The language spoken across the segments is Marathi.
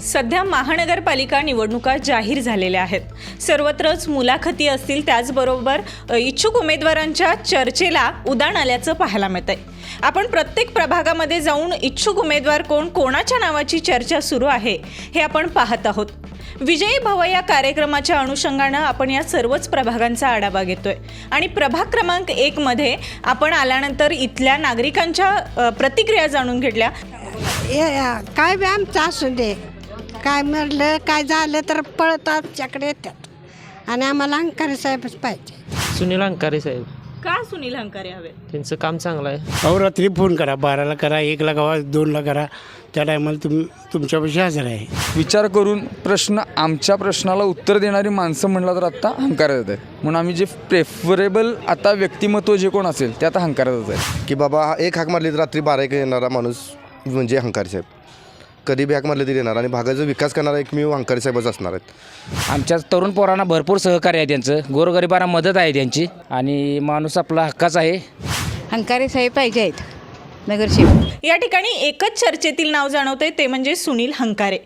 सध्या महानगरपालिका निवडणुका जाहीर झालेल्या आहेत। सर्वत्रच मुलाखती असतील, त्याचबरोबर इच्छुक उमेदवारांच्या चर्चेला उधाण आल्याचं पाहायला मिळतंय। आपण प्रत्येक प्रभागामध्ये जाऊन इच्छुक उमेदवार कोणाच्या नावाची चर्चा सुरू आहे हे आपण पाहत आहोत। विजयी भव या कार्यक्रमाच्या अनुषंगानं आपण या सर्वच प्रभागांचा आढावा घेतोय आणि प्रभाग क्रमांक 1 मध्ये आपण आल्यानंतर इथल्या नागरिकांच्या प्रतिक्रिया जाणून घेतल्या। काय बी आमचं असू दे, काय म्हणलं काय झालं तर पळत आमच्याकडे येतात आणि आम्हाला अंकारी साहेबच पाहिजे। सुनील अंकारी साहेब। का सुनील अंकारी हवे? त्यांचं काम चांगलं आहे। अहो रात्री फोन करा, 12ला करा, 1ला करा, 2ला करा, त्या टायमाला तुमच्यापाशी हजर आहे। विचार करून आमच्या प्रश्नाला उत्तर देणारी माणसं म्हणलं तर आत्ता हंकारात आहे, म्हणून आम्ही जे प्रेफरेबल आता व्यक्तिमत्व जे कोण असेल ते आता हंकारातच आहे। की बाबा एक हाक मारली तर रात्री 12 येणारा माणूस म्हणजे हंकारी साहेब, कधी बी हाक मारले तरी येणार आणि भागाचा विकास करणारा एकमेव हंकारी साहेबच असणार आहेत। आमच्या तरुण पोरांना भरपूर सहकार्य आहे त्यांचं, गोरगरिबांना मदत आहे त्यांची आणि माणूस आपला हक्काचा आहे। हंकारी साहेब पाहिजे आहेत नगरसेवक। या ठिकाणी एकच चर्चेतील नाव जाणवतंय, ते म्हणजे सुनील हंकारे।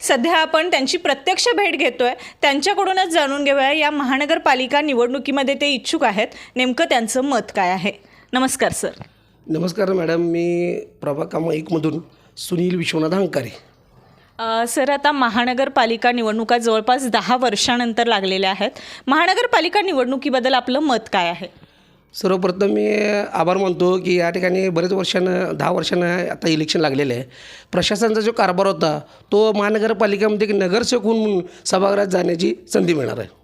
सध्या आपण त्यांची प्रत्यक्ष भेट घेतोय, त्यांच्याकडूनच जाणून घेऊया या महानगरपालिका निवडणुकीमध्ये ते इच्छुक आहेत, नेमकं त्यांचं मत काय आहे। नमस्कार सर। नमस्कार मॅडम, मी प्रभाग क्रमांक 1मधून सुनील विश्वनाथ हंकारे। सर, आता महानगरपालिका निवडणुका जवळपास 10 वर्षानंतर लागलेल्या आहेत। महानगरपालिका निवडणुकीबद्दल आपलं मत काय आहे? सर्वप्रथम मी आभार मानतो की या ठिकाणी बरेच वर्षानं 10 वर्षानं आता इलेक्शन लागलेलं आहे। प्रशासनाचा जो कारभार होता तो महानगरपालिकेमध्ये एक नगरसेवक होऊन सभागृहात जाण्याची संधी मिळणार आहे।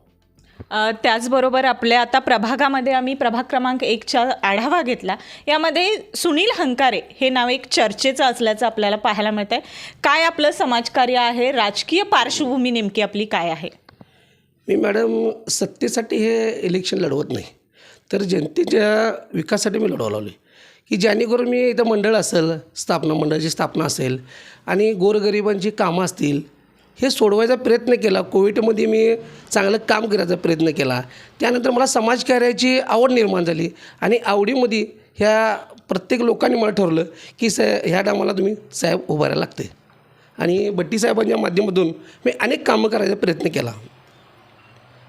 त्याचबरोबर आपल्या आता प्रभागामध्ये आम्ही प्रभाग क्रमांक 1चा आढावा घेतला, यामध्ये सुनील हंकारे हे नाव एक चर्चेचं असल्याचं आपल्याला पाहायला मिळतं आहे। काय आपलं समाजकार्य आहे, राजकीय पार्श्वभूमी नेमकी आपली काय आहे? मी मॅडम सत्तेसाठी हे इलेक्शन लढवत नाही, तर जनतेच्या विकासासाठी मी लढवलं आहे की जेणेकरून मी इथं मंडळ असेल, मंडळाची स्थापना असेल आणि गोरगरिबांची कामं असतील हे सोडवायचा प्रयत्न केला। कोविडमध्ये मी चांगलं काम करायचा प्रयत्न केला, त्यानंतर मला समाजकार्याची आवड निर्माण झाली आणि आवडीमध्ये ह्या प्रत्येक लोकांनी मला ठरवलं की ह्या टायमाला तुम्ही साहेब उभारायला लागते आणि बट्टी साहेबांच्या माध्यमातून मी अनेक कामं करायचा प्रयत्न केला।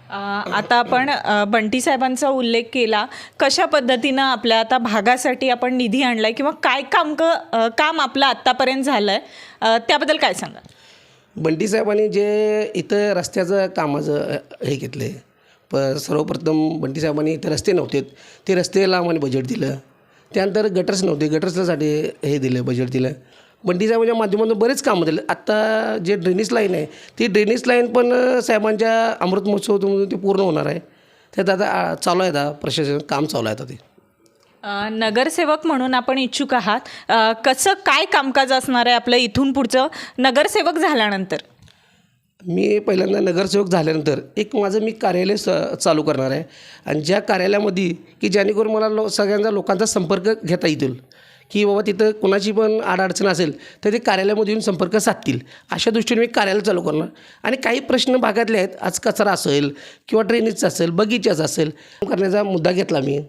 आता आपण बंटी साहेबांचा उल्लेख केला, कशा पद्धतीनं आपल्या आता भागासाठी आपण निधी आणला किंवा काय काम आपलं आत्तापर्यंत झालं आहे त्याबद्दल काय सांगा? बंटी साहेबांनी जे इथं रस्त्याचं कामाचं हे घेतलं सर्वप्रथम बंटी साहेबांनी इथं रस्ते नव्हते, ते रस्त्याला आम्हाला बजेट दिलं। त्यानंतर गटर्स नव्हते, गटर्ससाठी हे दिलं, बजेट दिलं। बंटी साहेबांच्या माध्यमातून बरेच कामं दिले। आत्ता जे ड्रेनेज लाईन आहे ती ड्रेनेज लाईन पण साहेबांच्या अमृत महोत्सवातून ते पूर्ण होणार आहे। त्यात आता चालू आहे, आता प्रशासन काम चालू आहे आता ते। नगरसेवक म्हणून आपण इच्छुक आहात, कसं काय कामकाज असणार आहे आपलं इथून पुढचं नगरसेवक झाल्यानंतर? मी पहिल्यांदा नगरसेवक झाल्यानंतर एक माझं मी कार्यालय चालू करणार आहे आणि ज्या कार्यालयामध्ये की जेणेकरून मला सगळ्यांचा लोकांचा संपर्क घेता येतील की बाबा तिथं कोणाची पण अडचण असेल तर ते कार्यालयामध्ये येऊन संपर्क साधतील, अशा दृष्टीने मी कार्यालय चालू करणार। आणि काही प्रश्न भागातले आहेत, आज कचरा असेल किंवा ड्रेनेजचा असेल, बगीचाचा असेल करण्याचा मुद्दा घेतला मी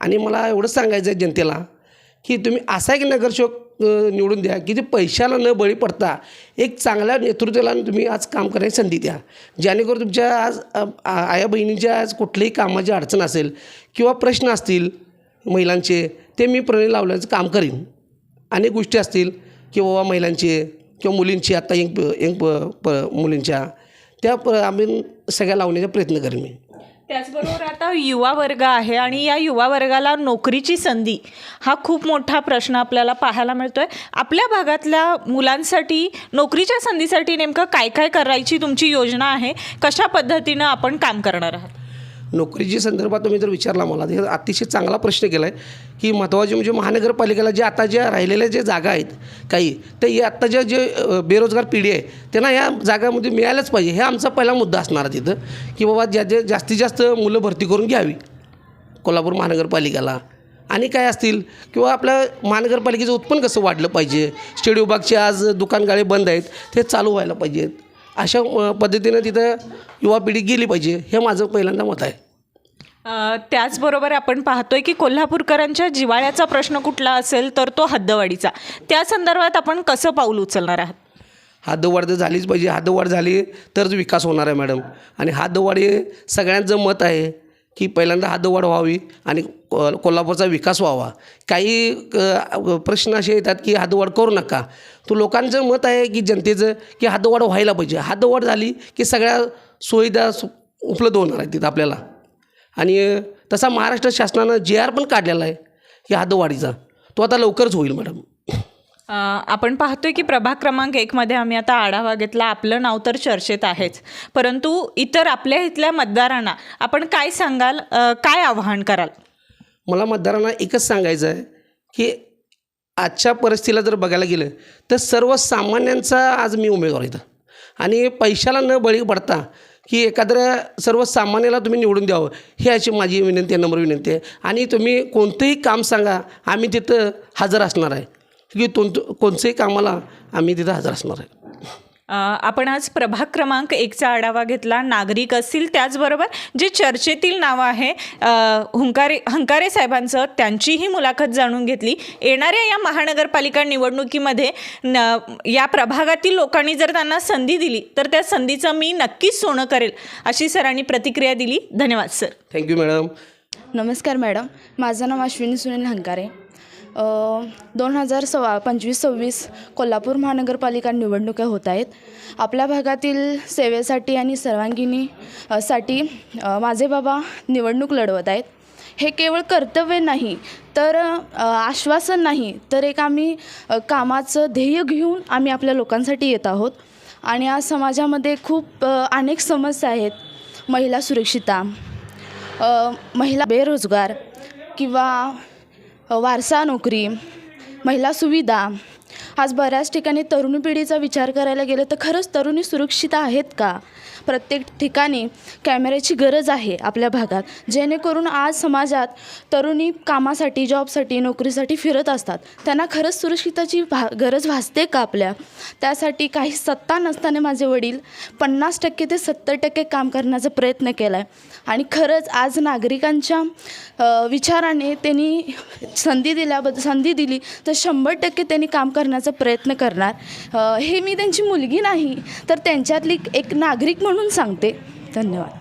आणि मला एवढंच सांगायचं आहे जनतेला की तुम्ही असा एक नगरसेवक निवडून द्या की ते पैशाला न बळी पडता एक चांगल्या नेतृत्वाला तुम्ही आज काम करायची संधी द्या, जेणेकरून तुमच्या आज आया बहिणींच्या आज कुठल्याही कामाची अडचण असेल किंवा प्रश्न असतील महिलांचे ते मी प्रणाली लावल्याचं काम करीन। अनेक गोष्टी असतील की बाबा महिलांचे किंवा मुलींची, आत्ता यंग मुलींच्या त्या आम्ही सगळ्या लावण्याचा प्रयत्न करेन मी। त्याचबरोबर आता युवा वर्ग आहे आणि या युवा वर्गाला नोकरीची संधी हा खूप मोठा प्रश्न आपल्याला पाहायला मिळतोय। आपल्या भागातल्या मुलांसाठी नोकरीच्या संधीसाठी नेमकं काय काय करायची तुमची योजना आहे, कशा पद्धतीनं आपण काम करणार आहात? नोकरीच्या संदर्भात तुम्ही जर विचारला मला तर अतिशय चांगला प्रश्न केला आहे की महत्त्वाचे म्हणजे महानगरपालिकेला जे आता ज्या राहिलेल्या जे जागा आहेत काही तर हे आत्ताच्या जे बेरोजगार पिढी आहे त्यांना या जागामध्ये मिळायलाच पाहिजे, हे आमचा पहिला मुद्दा असणार आहे तिथं की बाबा जास्तीत जास्त मुलं भरती करून घ्यावी कोल्हापूर महानगरपालिकेला। आणि काय असतील किंवा आपल्या महानगरपालिकेचं उत्पन्न कसं वाढलं पाहिजे, स्टेट विभागचे आज दुकान गाळे बंद आहेत ते चालू व्हायला पाहिजेत, अशा पद्धतीनं तिथं युवा पिढी गेली पाहिजे, हे माझं पहिल्यांदा मत आहे। त्याचबरोबर आपण पाहतोय की कोल्हापूरकरांच्या जिव्हाळ्याचा प्रश्न कुठला असेल तर तो हद्दवाढीचा, त्या संदर्भात आपण कसं पाऊल उचलणार आहात? हद्दवाढ तर झालीच पाहिजे. हद्दवाढ झाली तरच विकास होणार आहे मॅडम. आणि हद्दवाढ हे सगळ्यांचं मत आहे की पहिल्यांदा हद्दवाढ व्हावी आणि कोल्हापूरचा विकास व्हावा. काही प्रश्न असे येतात की हद्दवाढ करू नका. तो लोकांचं मत आहे की जनतेचं की हद्दवाढ व्हायला पाहिजे. हद्दवाढ झाली की सगळ्या सुविधा उपलब्ध होणार आहेत तिथं आपल्याला. आणि तसा महाराष्ट्र शासनानं JR पण काढलेला आहे की हद्दवाढीचा. तो आता लवकरच होईल मॅडम. आपण पाहतोय की प्रभाग क्रमांक 1मध्ये आम्ही आता आढावा घेतला. आपलं नाव तर चर्चेत आहेच, परंतु इतर आपल्या इथल्या मतदारांना आपण काय सांगाल, काय आवाहन कराल? मला मतदारांना एकच सांगायचं आहे की आजच्या परिस्थितीला जर बघायला गेलं तर सर्वसामान्यांचा आज मी उमेदवार इथं. आणि पैशाला न बळी पडता की एखाद्या सर्वसामान्याला तुम्ही निवडून द्यावं, ही अशी माझी विनंती आहे, नम्र विनंती आहे. आणि तुम्ही कोणतंही काम सांगा, आम्ही तिथं हजर असणार आहे. की कोणत्याही कामाला आम्ही तिथं हजर असणार आहे. आपण आज प्रभाग क्रमांक 1चा आढावा घेतला. नागरिक असतील, त्याचबरोबर जे चर्चेतील नावं आहे हंकारे साहेबांचं, त्यांचीही मुलाखत जाणून घेतली. येणाऱ्या या महानगरपालिका निवडणुकीमध्ये या प्रभागातील लोकांनी जर त्यांना संधी दिली तर त्या संधीचं मी नक्कीच सोनं करेल, अशी सरांनी प्रतिक्रिया दिली. धन्यवाद सर. Thank you madam. नमस्कार मॅडम, माझं नाव अश्विनी सुनील हंकारे. 2025-26 कोल्हापूर महानगरपालिका निवडणुका होत आहेत. आपल्या भागातील सेवेसाठी आणि सर्वांगिनी साठी माझे बाबा निवडणूक लढवत आहेत. हे केवळ कर्तव्य नाही तर आश्वासन नाही, तर एक आम्ही कामाचं ध्येय घेऊन आम्ही आपल्या लोकांसाठी येत आहोत. आणि आज समाजामध्ये खूप अनेक समस्या आहेत. महिला सुरक्षितता, महिला बेरोजगार किंवा वारसा नोकरी, महिला सुविधा. आज बऱ्याच ठिकाणी तरुणी पिढीचा विचार करायला गेलं तर खरंच तरुणी सुरक्षित आहेत का? प्रत्येक ठिकाणी कॅमेऱ्याची गरज आहे आपल्या भागात, जेणेकरून आज समाजात तरुणी कामासाठी, जॉबसाठी, नोकरीसाठी फिरत असतात. त्यांना खरंच सुरक्षितताची गरज भासते का आपल्या? त्यासाठी काही सत्ता नसताना माझे वडील 50% ते 70% काम करण्याचा प्रयत्न केला आहे. आणि खरंच आज नागरिकांच्या विचाराने त्यांनी संधी दिली तर 100% त्यांनी काम करण्याचा प्रयत्न करणार. हे मी त्यांची मुलगी नाही तर त्यांच्यातली एक नागरिक म्हणून सांगते. धन्यवाद.